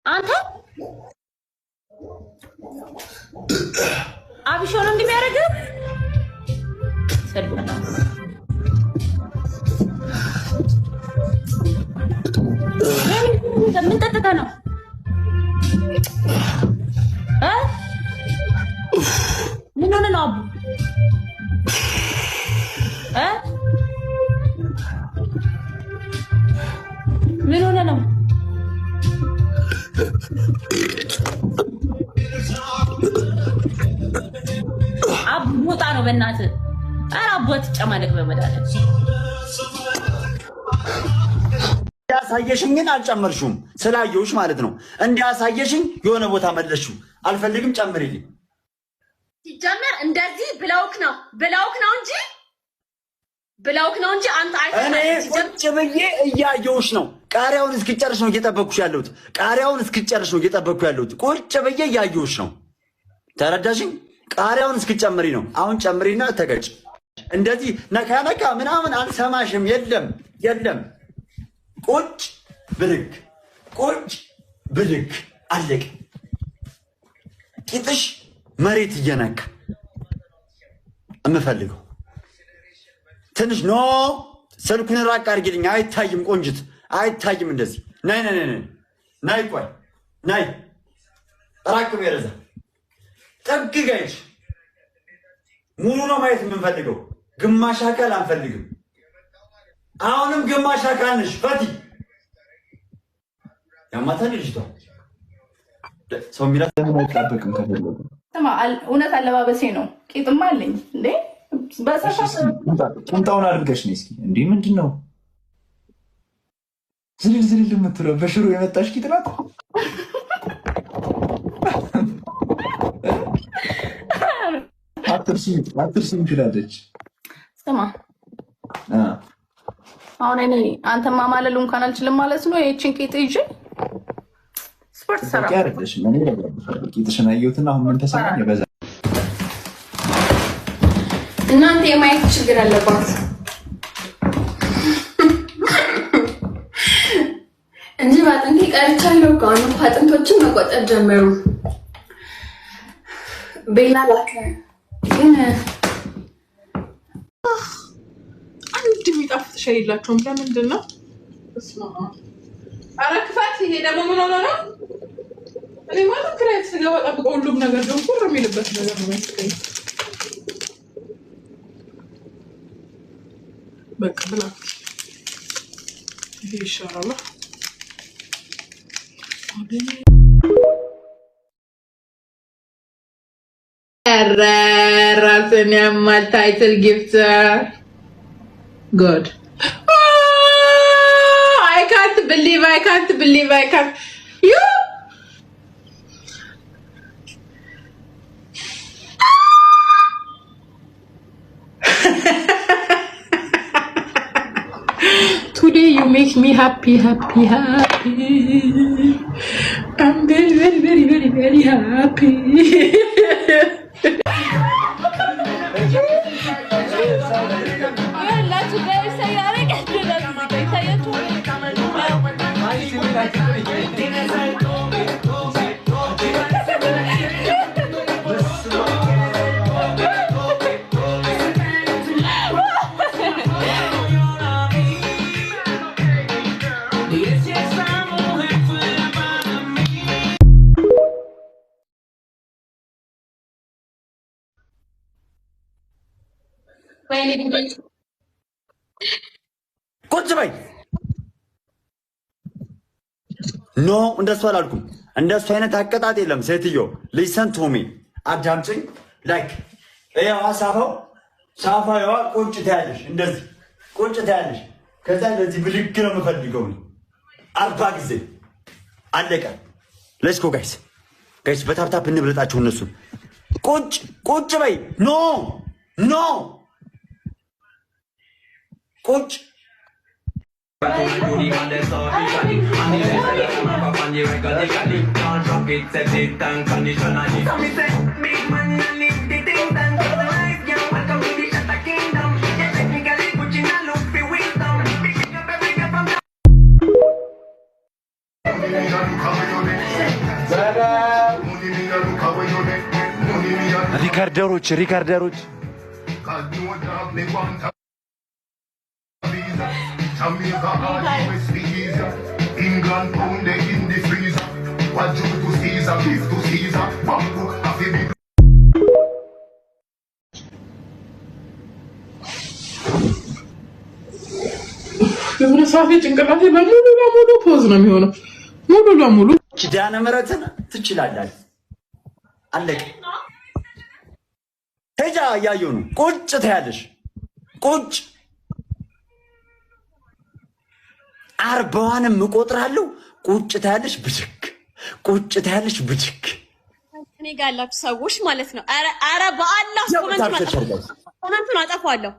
አንተ አብሾን እንደሚያደርግ ሰልቡና ምን ተጠቃ ነው ምን ሆነ ነው አቡ ምን ሆነ ነው አቡ ሞጣ ነው በእናትህ ኧረ አቡ አትጨማለቅ በመዳለ ያሳየሽኝን አልጨመርሽውም ስላየውሽ ማለት ነው እንዲያሳየሽኝ የሆነ ቦታ መለሽው አልፈልግም ጨምሪልኝ ሲጀመር እንደዚህ ብለውክ ነው እንጂ አንተ እኔ ቁጭ ብዬ እያየውሽ ነው ቃሪያውን እስክጨርሽ ነው እየጠበቅኩሽ ያለሁት ቁጭ ብዬ እያየውሽ ነው ተረዳሽኝ ቃሪያውን እስክጨምሪ ነው አሁን ጨምሪና ተገጭ እንደዚህ ነካ ምናምን አልሰማሽም የለም ቁጭ ብድግ አለቅ ቂጥሽ መሬት እየነካ እምፈልገው ትንሽ ኖ ስልኩን ራቅ አድርጊልኝ አይታይም ቆንጅት አይታይም እንደዚህ ናይ ቆይ ናይ ራቅ በረዛ ጥግ ጋይሽ ሙሉ ነው ማየት የምንፈልገው ግማሽ አካል አንፈልግም አሁንም ግማሽ አካል ነሽ ፈቲ ያማታል ልጅቷ ሰው ሚላት ለምን አይጣበቅም ከፈለጉ ተማ እውነት አለባበሴ ነው ቂጥማ አለኝ እንዴ በሰፋ ቁምጣውን አድርገሽ ነኝ እስኪ እንዴ ምንድነው ዝልዝል የምትለው በሽሮ የመጣሽ ቂጥ ናት አትርሲ ትላለች ስማ አሁን እኔ አንተማ ማለሉ እንኳን አልችልም ማለት ነው የቺን ቂጥ ይዤ ስፖርት ሰራ ያረደሽ ምን ይላል ቂጥሽን አየሁትና አሁን ምን ተሰማኝ በዛ እናንተ የማየት ችግር አለባት እንጂ ባጥንቴ ቀርቻለሁ ጋር አጥንቶችን መቆጠር ጀመሩ ቤላ ላከ ግን አንድ የሚጣፍጥ ሻይ የላቸውም ለምንድን ነው ኧረ ክፋት ይሄ ደግሞ ምን ሆነ ነው እኔ ማለት ክራይት ስገባ ጠብቀው ሁሉም ነገር ደግሞ ቁር የሚልበት ነገር ነው መስለኝ በቃ ብላ ይሄ ይሻላል ራስን ያማል ታይትል ጊፍት good I can't believe you today you make me happy I'm very happy ቁጭ በይ ኖ እንደሱ አላልኩም እንደሱ አይነት አቀጣጥ የለም ሴትዮ ሊሰን ቶሚ አዳምጪኝ ላይክ ያው ሳፋው ቁጭ ታያለሽ እንደዚህ ቁጭ ታያለሽ ከዛ እንደዚህ ብልክ ነው የምፈልገው 40 ጊዜ አለቀ ሌትስ ጎ ጋይስ በታፕታፕ እንብለጣቸው እነሱ ቁጭ በይ ኖ ቁጭ ሪካርደሮች የሆነ ሰዓት ጭንቅላቴ በሙሉ ለሙሉ ፖዝ ነው የሚሆነው። ሙሉ ለሙሉ ኪዳነ ምሕረትን ትችላላችሁ። አለቀ። ሄጃ እያየሁ ነው። ቁጭ ትያለሽ። ቁጭ 40ዋንም እቆጥራለሁ። ቁጭ ትያለሽ ብድግ፣ ቁጭ ትያለሽ ብድግ። እኔ ጋር ያላችሁ ሰዎች ማለት ነው። ኧረ በአላህ ኮመንቱን አጠፋለሁ።